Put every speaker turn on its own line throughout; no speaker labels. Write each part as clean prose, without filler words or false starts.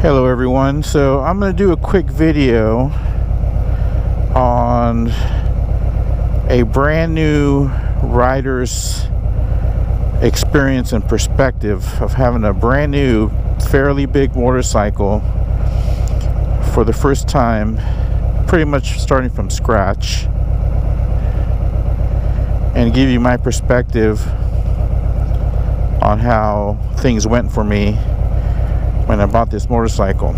Hello everyone, so I'm going to do a quick video on a brand new rider's experience and perspective of having a brand new fairly big motorcycle for the first time, pretty much starting from scratch, and give you my perspective on how things went for me when I bought this motorcycle.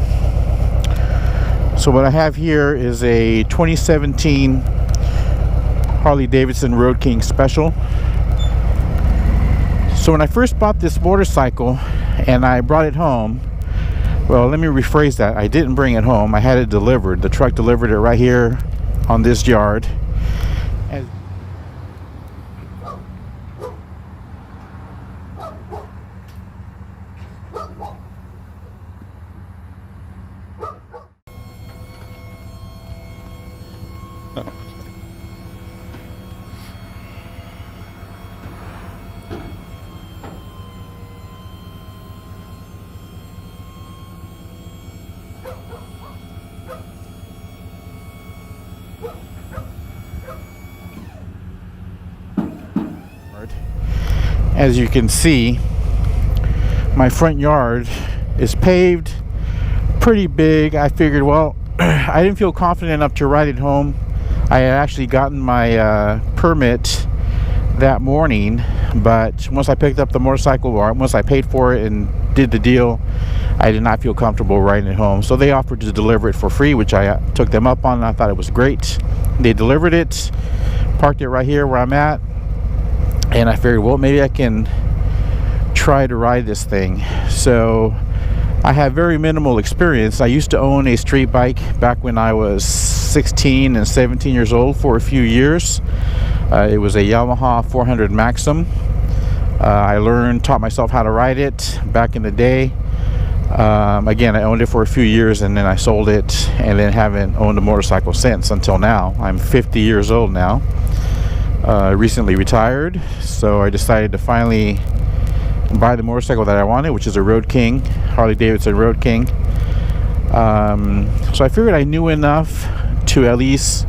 So what I have here is a 2017 Harley Davidson Road King Special. So when I first bought this motorcycle and I brought it home, well, let me rephrase that. I didn't bring it home. I had it delivered. The truck delivered it right here on this yard. And as you can see, my front yard is paved, pretty big. I figured, well, I didn't feel confident enough to ride it home. I had actually gotten my permit that morning, but once I picked up the motorcycle, or once I paid for it and did the deal, I did not feel comfortable riding it home. So they offered to deliver it for free, which I took them up on, and I thought it was great. They delivered it, parked it right here where I'm at, and I figured, well, maybe I can try to ride this thing. So I have very minimal experience. I used to own a street bike back when I was 16 and 17 years old for a few years. It was a Yamaha 400 Maxim. I taught myself how to ride it back in the day. Again, I owned it for a few years and then I sold it, and then haven't owned a motorcycle since until now. I'm 50 years old now. Recently retired, so I decided to finally buy the motorcycle that I wanted, which is a Road King, Harley Davidson Road King. So I figured I knew enough to at least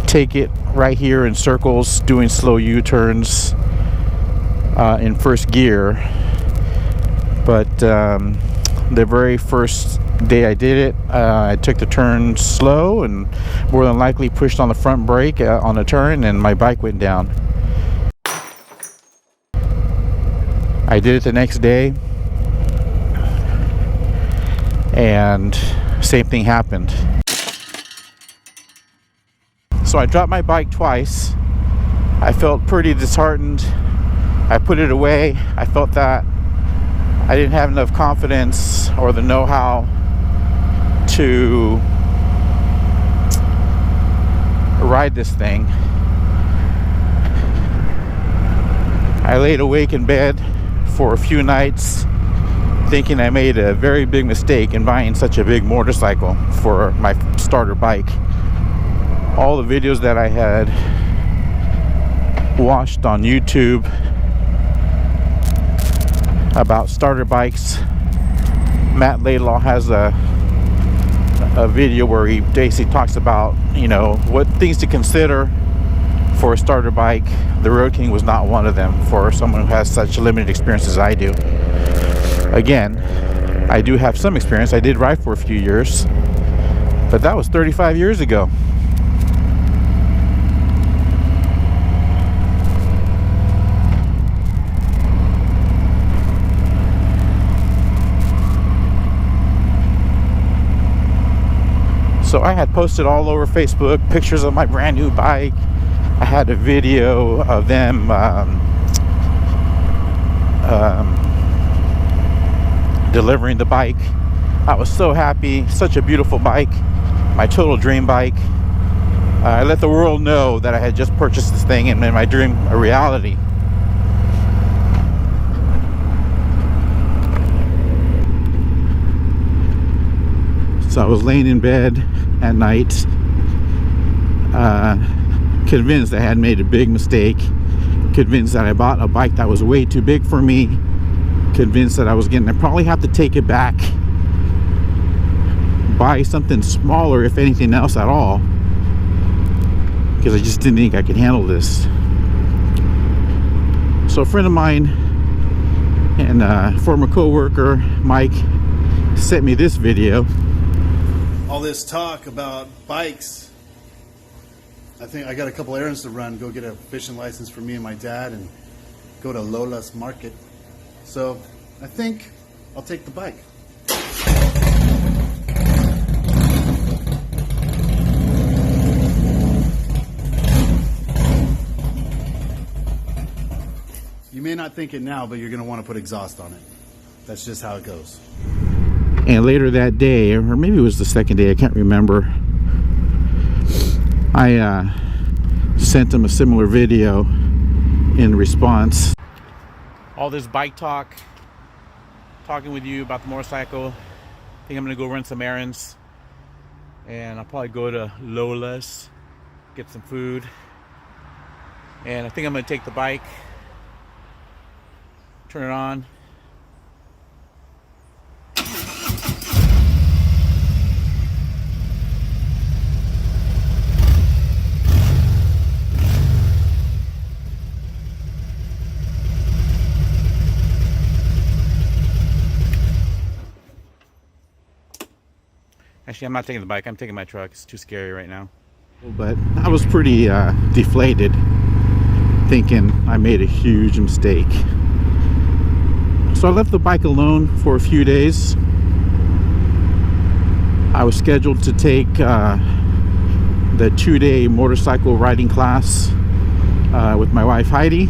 take it right here in circles, doing slow U-turns in first gear. But the very first day I did it, I took the turn slow and more than likely pushed on the front brake on a turn, and my bike went down. I did it the next day and same thing happened. So I dropped my bike twice. I felt pretty disheartened. I put it away. I felt that I didn't have enough confidence or the know-how to ride this thing. I laid awake in bed for a few nights thinking I made a very big mistake in buying such a big motorcycle for my starter bike. All the videos that I had watched on YouTube about starter bikes, Matt Laidlaw has a video where he basically talks about, you know, what things to consider for a starter bike. The Road King was not one of them for someone who has such limited experience as I do. Again, I do have some experience. I did ride for a few years, but that was 35 years ago. So I had posted all over Facebook pictures of my brand new bike. I had a video of them delivering the bike. I was so happy. Such a beautiful bike. My total dream bike. I let the world know that I had just purchased this thing and made my dream a reality. So I was laying in bed at night, convinced I had made a big mistake, convinced that I bought a bike that was way too big for me, convinced that I was going to probably have to take it back buy something smaller, if anything else at all, because I just didn't think I could handle this. So a friend of mine and a former co-worker, Mike, sent me this video.
All this talk about bikes, I think I got a couple errands to run, go get a fishing license for me and my dad, and go to Lola's Market. So I think I'll take the bike. You may not think it now, but you're going to want to put exhaust on it. That's just how it goes.
And later that day, or maybe it was the second day, I can't remember, I sent him a similar video in response. All this bike talk, talking with you about the motorcycle. I think I'm going to go run some errands. And I'll probably go to Lola's, get some food. And I think I'm going to take the bike, turn it on. Actually, I'm not taking the bike. I'm taking my truck. It's too scary right now. But I was pretty deflated, thinking I made a huge mistake. So I left the bike alone for a few days. I was scheduled to take the 2-day motorcycle riding class with my wife Heidi.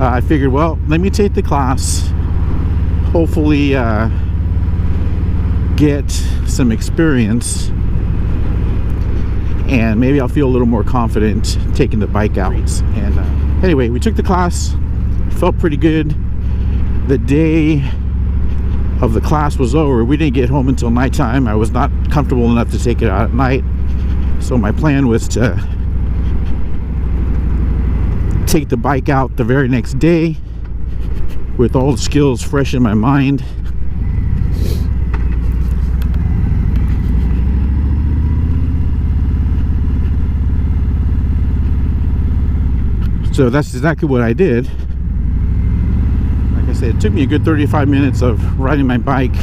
I figured, well, let me take the class, hopefully get some experience, and maybe I'll feel a little more confident taking the bike out. And anyway, we took the class, felt pretty good. The day of the class was over. We didn't get home until nighttime. I was not comfortable enough to take it out at night, so my plan was to take the bike out the very next day with all the skills fresh in my mind. So that's exactly what I did. Like I said, it took me a good 35 minutes of riding my bike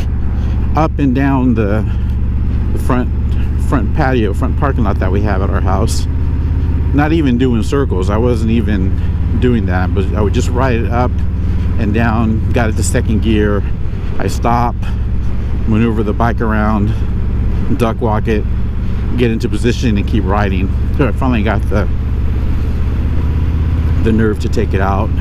up and down the front patio, front parking lot that we have at our house. Not even doing circles. I wasn't even doing that, but I would just ride it up and down. Got it to second gear. I stop, maneuver the bike around, duck walk it, get into position, and keep riding. So I finally got the nerve to take it out.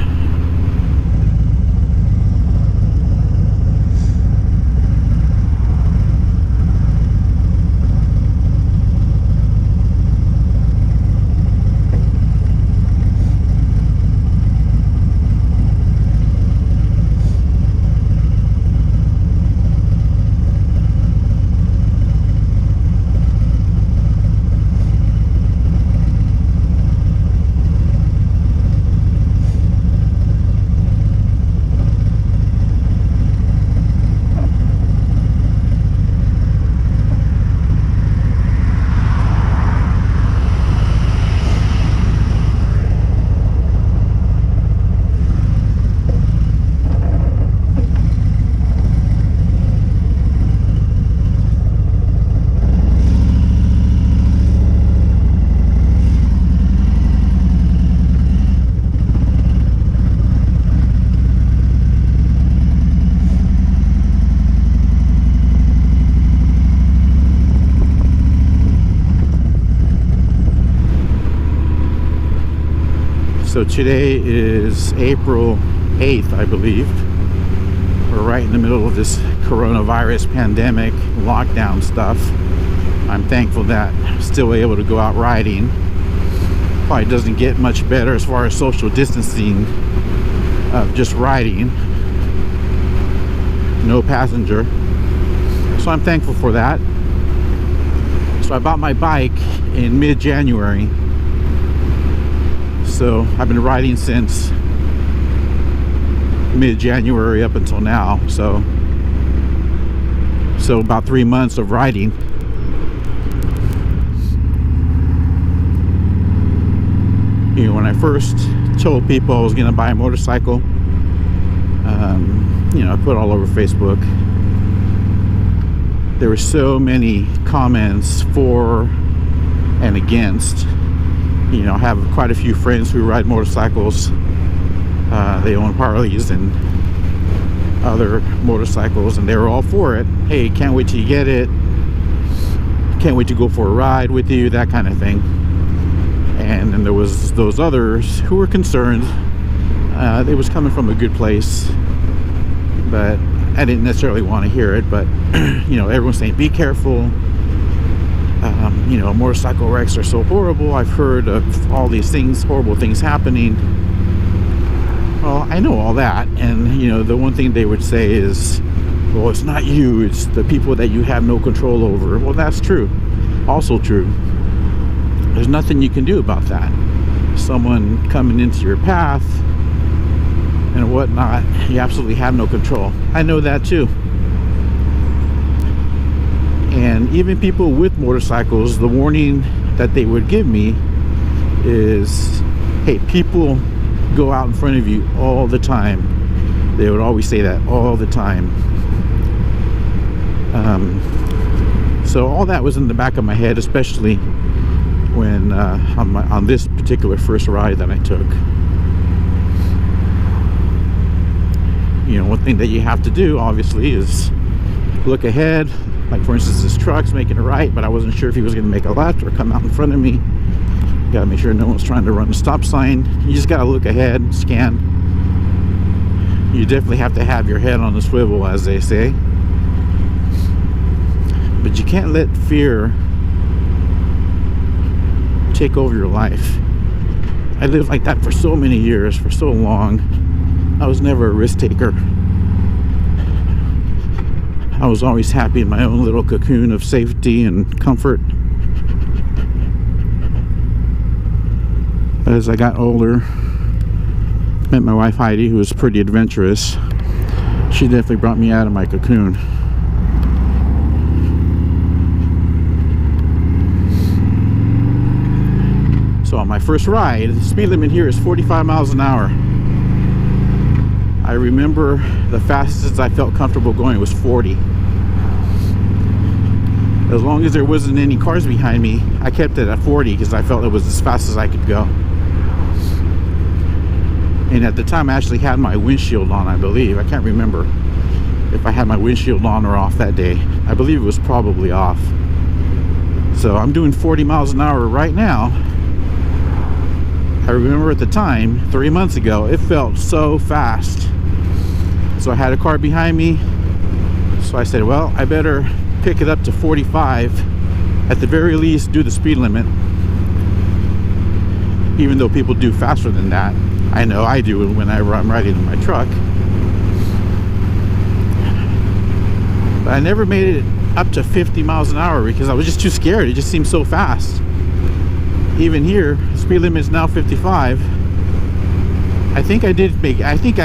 So today is April 8th, I believe. We're right in the middle of this coronavirus pandemic lockdown stuff. I'm thankful that I'm still able to go out riding. probably doesn't get much better as far as social distancing of just riding, no passenger. So I'm thankful for that. So I bought my bike in mid-January. So I've been riding since mid-January up until now. So about 3 months of riding. You know, when I first told people I was going to buy a motorcycle, you know, I put it all over Facebook. There were so many comments for and against. You know, I have quite a few friends who ride motorcycles. They own Harleys and other motorcycles, and they were all for it. Hey, can't wait till you get it. Can't wait to go for a ride with you, that kind of thing. And then there was those others who were concerned. It was coming from a good place, but I didn't necessarily want to hear it. But you know, everyone's saying be careful. You know, motorcycle wrecks are so horrible. I've heard of all these things, horrible things happening. Well, I know all that, and you know, the one thing they would say is, well, it's not you, it's the people that you have no control over. Well, that's true. Also true. There's nothing you can do about that. Someone coming into your path and whatnot, you absolutely have no control. I know that too. And even people with motorcycles, the warning that they would give me is, hey, people go out in front of you all the time. They would always say that all the time. So all that was in the back of my head, especially when on this particular first ride that I took. You know, one thing that you have to do, obviously, is look ahead. Like, for instance, this truck's making a right, but I wasn't sure if he was going to make a left or come out in front of me. You got to make sure no one's trying to run the stop sign. You just got to look ahead, scan. You definitely have to have your head on the swivel, as they say. But you can't let fear take over your life. I lived like that for so many years, for so long. I was never a risk taker. I was always happy in my own little cocoon of safety and comfort. As I got older, met my wife Heidi, who was pretty adventurous. She definitely brought me out of my cocoon. So on my first ride, the speed limit here is 45 miles an hour. I remember the fastest I felt comfortable going was 40. As long as there wasn't any cars behind me, I kept it at 40 because I felt it was as fast as I could go. And at the time I actually had my windshield on, I believe. I can't remember if I had my windshield on or off that day. I believe it was probably off. So I'm doing 40 miles an hour right now. I remember at the time, 3 months ago, it felt so fast. So I had a car behind me. So I said, well, I better pick it up to 45. At the very least, do the speed limit. Even though people do faster than that. I know I do whenever I'm riding in my truck. But I never made it up to 50 miles an hour because I was just too scared. It just seemed so fast. Even here, the speed limit is now 55. I think I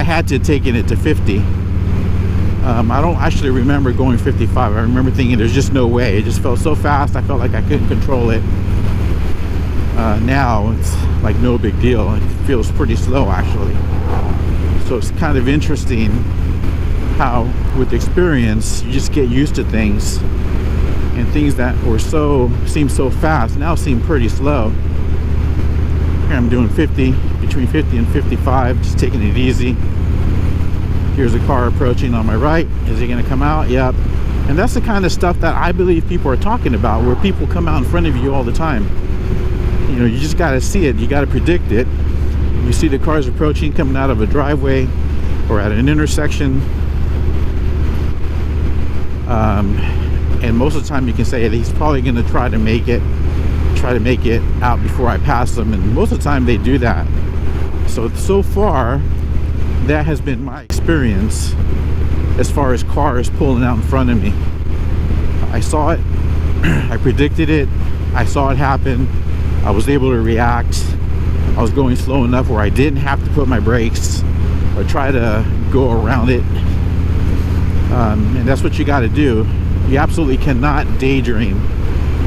had to take it to 50. I don't actually remember going 55. I remember thinking there's just no way. It just felt so fast. I felt like I couldn't control it. Now it's like no big deal. It feels pretty slow actually. So it's kind of interesting how with experience you just get used to things, and things that were seem so fast now seem pretty slow. Here I'm doing 50, between 50 and 55, just taking it easy. Here's a car approaching on my right. Is he going to come out? Yep. And that's the kind of stuff that I believe people are talking about, where people come out in front of you all the time. You know, you just got to see it. You got to predict it. You see the cars approaching, coming out of a driveway or at an intersection. And most of the time you can say he's probably going to try try to make it out before I pass them, and most of the time they do that. So far, that has been my experience as far as cars pulling out in front of me. I saw it, I predicted it, I saw it happen, I was able to react. I was going slow enough where I didn't have to put my brakes or try to go around it. And that's what you got to do. You absolutely cannot daydream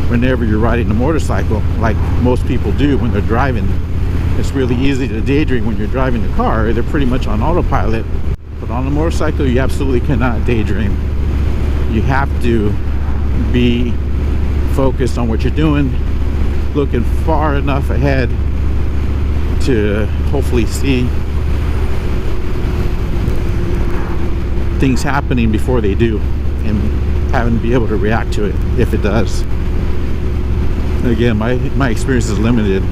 whenever you're riding a motorcycle like most people do when they're driving. It's really easy to daydream when you're driving a car. They're pretty much on autopilot. But on a motorcycle, you absolutely cannot daydream. You have to be focused on what you're doing, looking far enough ahead to hopefully see things happening before they do, and having to be able to react to it if it does. Again, my experience is limited.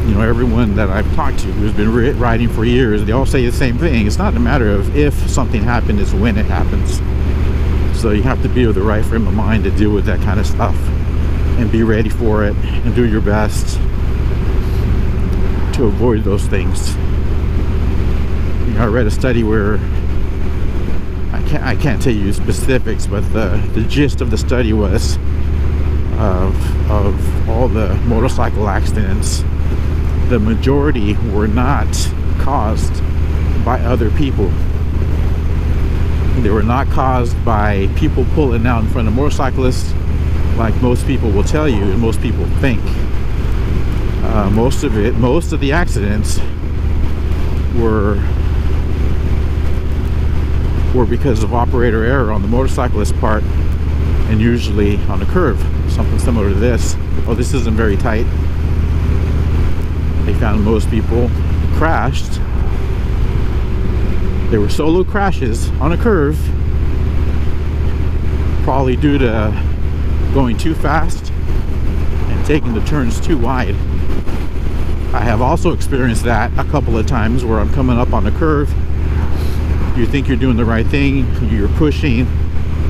You know, everyone that I've talked to who's been riding for years, they all say the same thing. It's not a matter of if something happens, it's when it happens. So you have to be with the right frame of mind to deal with that kind of stuff and be ready for it and do your best to avoid those things. You know, I read a study where I can't tell you specifics, but the gist of the study was of all the motorcycle accidents, the majority were not caused by other people. They were not caused by people pulling out in front of motorcyclists like most people will tell you and most people think. Most of the accidents were because of operator error on the motorcyclist part, and usually on a curve, something similar to this. Oh, this isn't very tight. They found most people crashed. They were solo crashes on a curve, probably due to going too fast and taking the turns too wide. I have also experienced that a couple of times where I'm coming up on a curve. You think you're doing the right thing, you're pushing,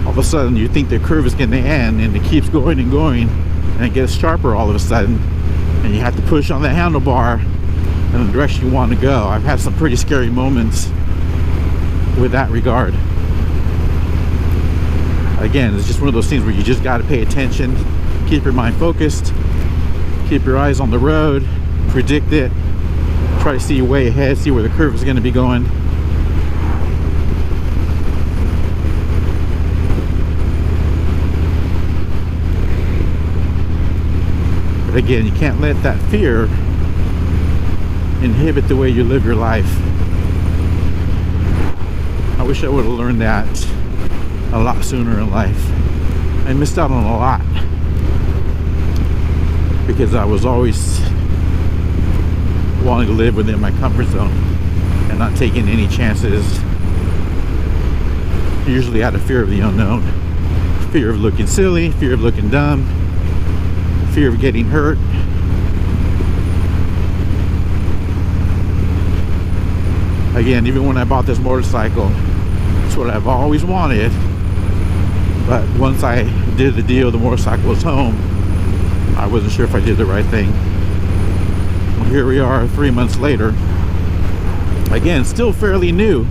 all of a sudden you think the curve is going to end, and it keeps going and going, and it gets sharper all of a sudden, and you have to push on the handlebar in the direction you want to go. I've had some pretty scary moments with that regard. Again, it's just one of those things where you just got to pay attention, keep your mind focused, keep your eyes on the road, predict it, try to see way ahead, see where the curve is going to be going. But again, you can't let that fear inhibit the way you live your life. I wish I would have learned that a lot sooner in life. I missed out on a lot because I was always wanting to live within my comfort zone and not taking any chances. Usually out of fear of the unknown, fear of looking silly, fear of looking dumb, fear of getting hurt. Again, even when I bought this motorcycle, it's what I've always wanted. But once I did the deal, the motorcycle was home, I wasn't sure if I did the right thing. Well, here we are 3 months later. Again, still fairly new.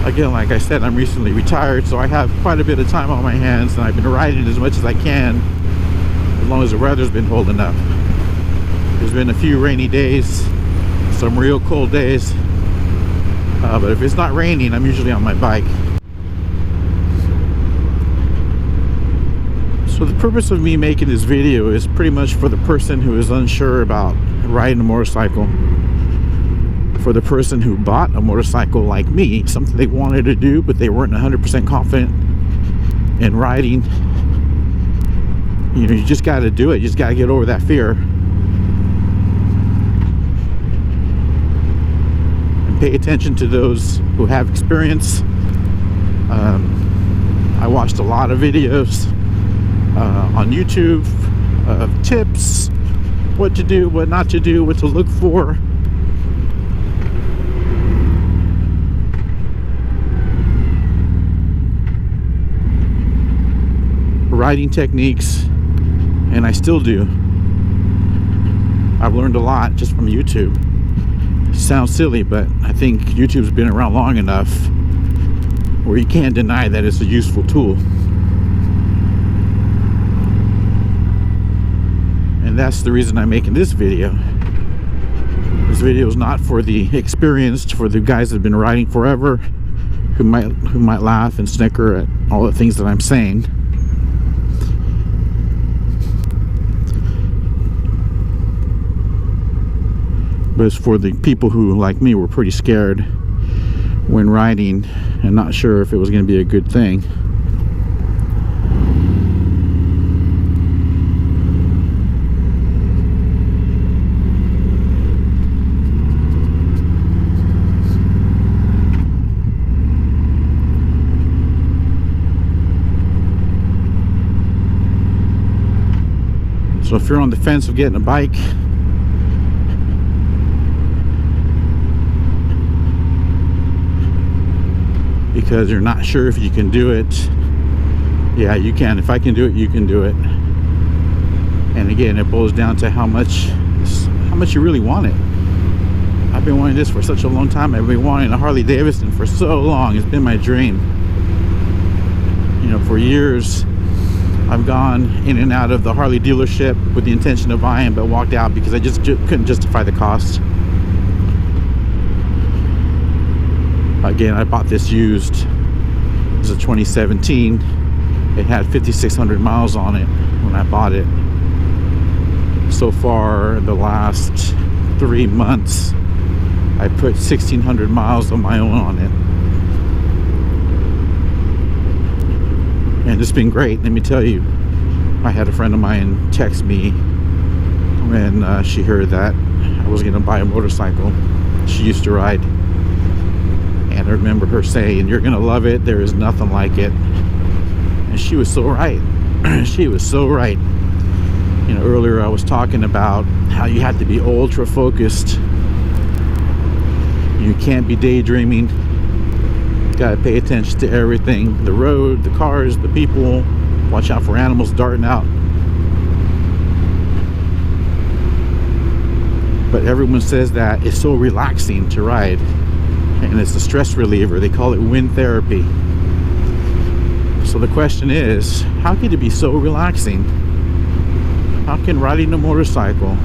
Again, like I said, I'm recently retired, so I have quite a bit of time on my hands, and I've been riding as much as I can, as long as the weather's been holding up. There's been a few rainy days, some real cold days, but if it's not raining, I'm usually on my bike. So the purpose of me making this video is pretty much for the person who is unsure about riding a motorcycle, for the person who bought a motorcycle like me, something they wanted to do but they weren't 100% confident in riding. You know, you just got to do it. You just got to get over that fear and pay attention to those who have experience. I watched a lot of videos on YouTube of tips, what to do, what not to do, what to look for. riding techniques, and I still do. I've learned a lot just from YouTube. Sounds silly, but I think YouTube's been around long enough where you can't deny that it's a useful tool. And that's the reason I'm making this video. This video is not for the experienced, for the guys that have been riding forever, who might laugh and snicker at all the things that I'm saying. But it's for the people who, like me, were pretty scared when riding and not sure if it was going to be a good thing. So if you're on the fence of getting a bike, because you're not sure if you can do it, yeah, you can. If I can do it, you can do it. And again, it boils down to how much you really want it. I've been wanting this for such a long time. I've been wanting a Harley Davidson for so long. It's been my dream. You know, for years I've gone in and out of the Harley dealership with the intention of buying, but walked out because I just couldn't justify the cost. Again, I bought this used. This is a 2017. It had 5,600 miles on it when I bought it. So far, the last 3 months, I put 1,600 miles of my own on it. And it's been great, let me tell you. I had a friend of mine text me when she heard that I was going to buy a motorcycle. She used to ride. And I remember her saying, "You're going to love it. There is nothing like it." And she was so right. She was so right. You know, earlier I was talking about how you have to be ultra focused. You can't be daydreaming. Got to pay attention to everything, the road, the cars, the people. Watch out for animals darting out. But everyone says that it's so relaxing to ride, and it's a stress reliever. They call it wind therapy. So the question is, how could it be so relaxing? How can riding a motorcycle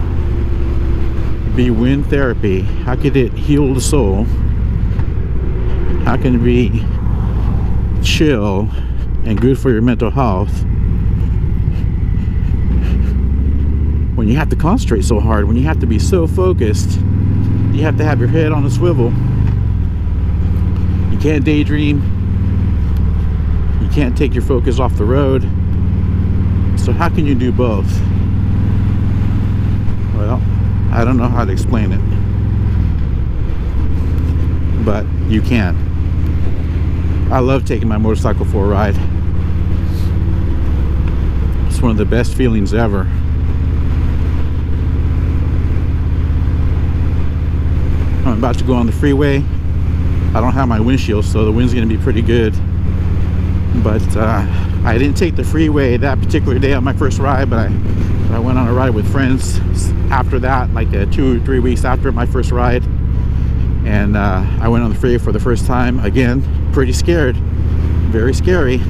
be wind therapy? How could it heal the soul? How can it be chill and good for your mental health when you have to concentrate so hard, when you have to be so focused, you have to have your head on a swivel, you can't daydream, you can't take your focus off the road. So how can you do both? Well, I don't know how to explain it, but you can. I love taking my motorcycle for a ride. It's one of the best feelings ever. I'm about to go on the freeway. I don't have my windshield, so the wind's going to be pretty good. But I didn't take the freeway that particular day on my first ride, but I went on a ride with friends after that, like 2 or 3 weeks after my first ride. And I went on the freeway for the first time. Again, pretty scared, very scary.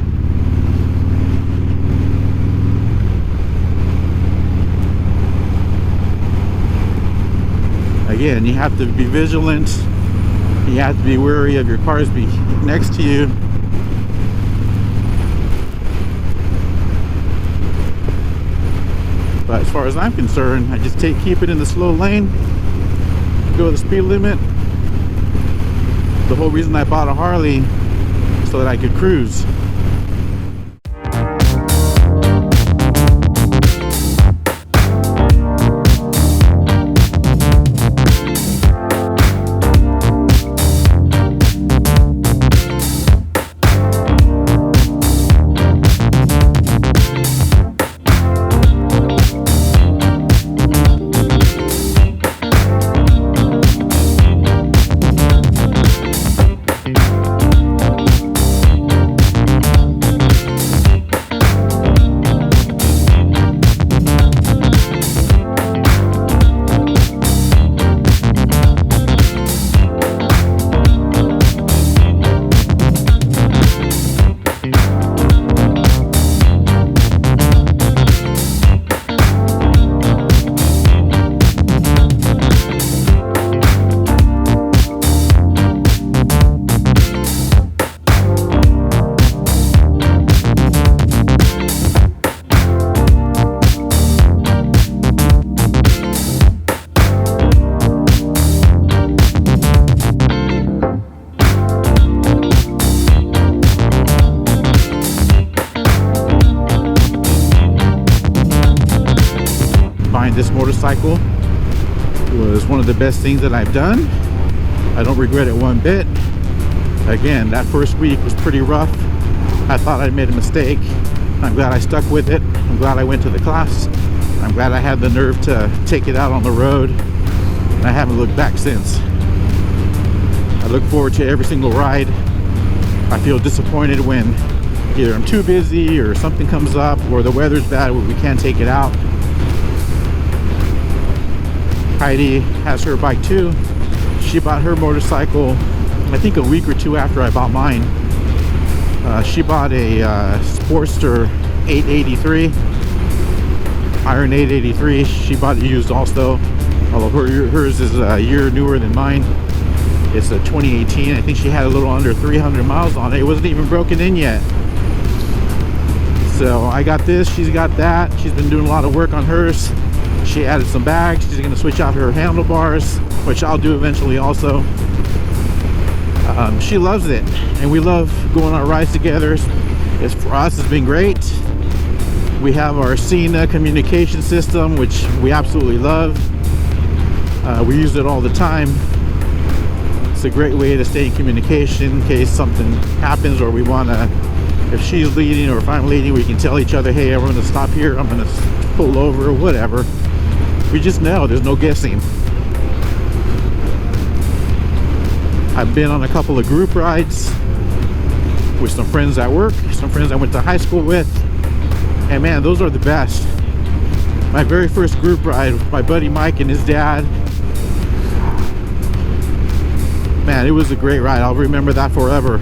Again, you have to be vigilant. You have to be wary of your cars be next to you. But as far as I'm concerned, I just keep it in the slow lane, go the speed limit. The whole reason I bought a Harley is so that I could cruise. buying this motorcycle was one of the best things that I've done. I don't regret it one bit. Again, that first week was pretty rough. I thought I'd made a mistake. I'm glad I stuck with it. I'm glad I went to the class. I'm glad I had the nerve to take it out on the road. And I haven't looked back since. I look forward to every single ride. I feel disappointed when either I'm too busy or something comes up or the weather's bad where we can't take it out. Heidi has her bike too. She bought her motorcycle I think a week or two after I bought mine. She bought a Sportster 883, Iron 883. She bought it used also, although hers is a year newer than mine. It's a 2018. I think she had a little under 300 miles on it. It wasn't even broken in yet. So I got this, she's got that. She's been doing a lot of work on hers. She added some bags. She's gonna switch out her handlebars, which I'll do eventually also. She loves it, and we love going on rides together. It's, for us, it's been great. We have our Cena communication system, which we absolutely love. We use it all the time. It's a great way to stay in communication in case something happens, or we want to, if she's leading or if I'm leading, we can tell each other, hey, we're going to stop here, I'm going to pull over, or whatever. We just know, there's no guessing. I've been on a couple of group rides with some friends at work, some friends I went to high school with, and man, those are the best. My very first group ride with my buddy Mike and his dad, man, it was a great ride. I'll remember that forever.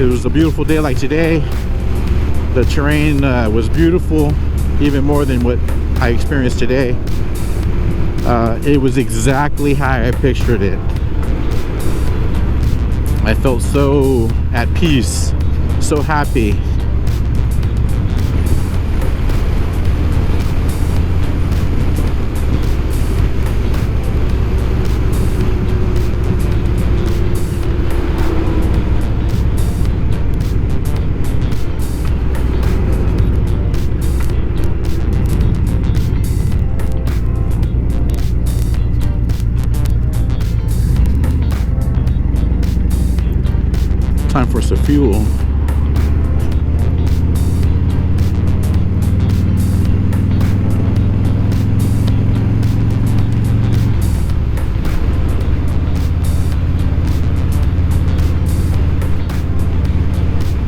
It was a beautiful day like today. The terrain was beautiful, even more than what I experienced today. It was exactly how I pictured it. I felt so at peace, so happy. Time for some fuel.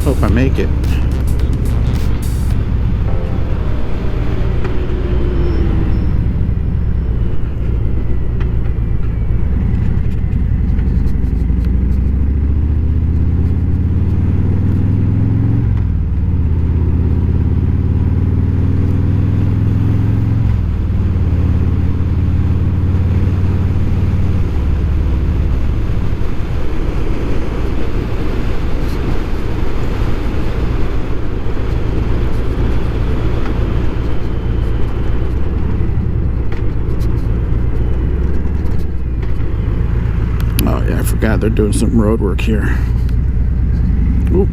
Hope I make it. God, they're doing some road work here. Oop.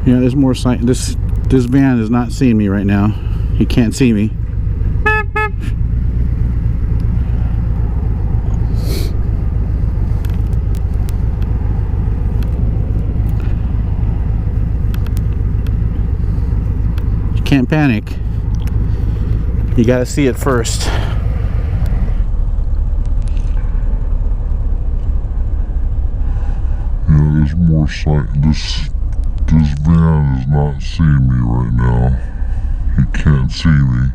Yeah, there's more sign. This van is not seeing me right now. He can't see me. You can't panic. You gotta see it first.
There's more sign. This van is not seeing me right now. He can't see me.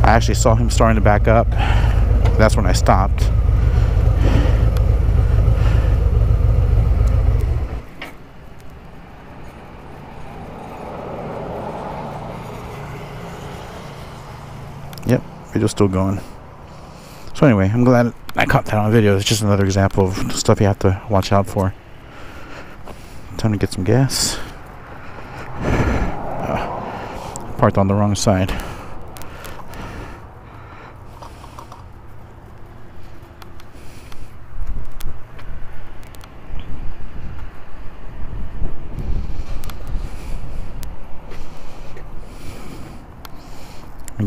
I actually saw him starting to back up. That's when I stopped. Yep, video's still going. So anyway, I'm glad I caught that on video. It's just another example of stuff you have to watch out for. Time to get some gas. Parked on the wrong side.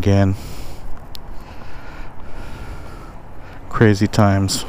again. Crazy times.